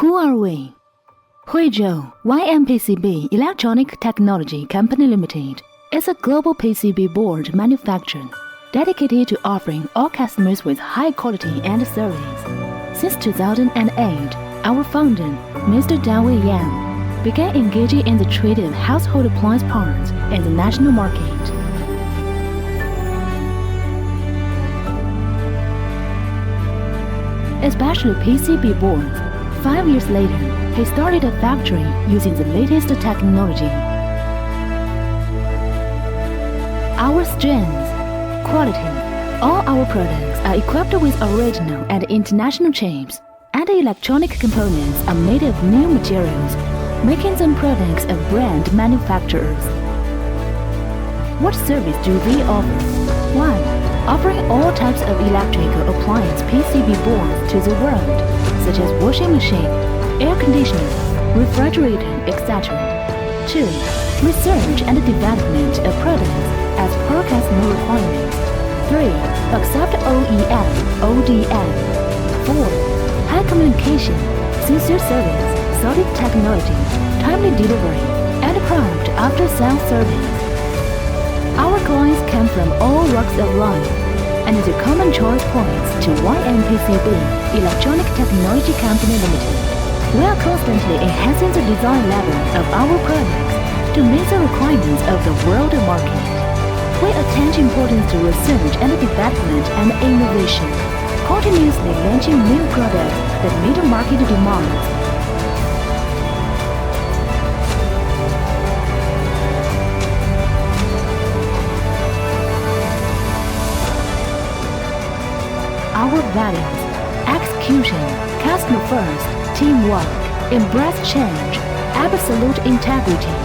Who are we? Huizhou YMPCB Electronic Technology Company Limited is a global PCB board manufacturer dedicated to offering all customers with high quality and service. Since 2008, our founder, Mr. Dawei Yang, began engaging in the trade of household appliance parts in the national market. Especially PCB boards. 5 years later, he started a factory using the latest technology. Our strengths, quality. All our products are equipped with original and international chips, and the electronic components are made of new materials, making them products of brand manufacturers. What service do we offer? 1. Offering all types of electrical appliance PCB boards to the world, such as washing machine, air conditioner, refrigerator, etc. 2. Research and development of products as per customer requirements. 3. Accept OEM, ODM. 4. High communication, sincere service, solid technology, timely delivery, and prompt after-sales service. Our clients come from all walks of life, and the common choice points to YMPCB Electronic Technology Company Limited. We are constantly enhancing the design level of our products to meet the requirements of the world market. We attach importance to research and development and innovation, continuously launching new products that meet market demands. Our values: execution, customer first, teamwork, embrace change, absolute integrity.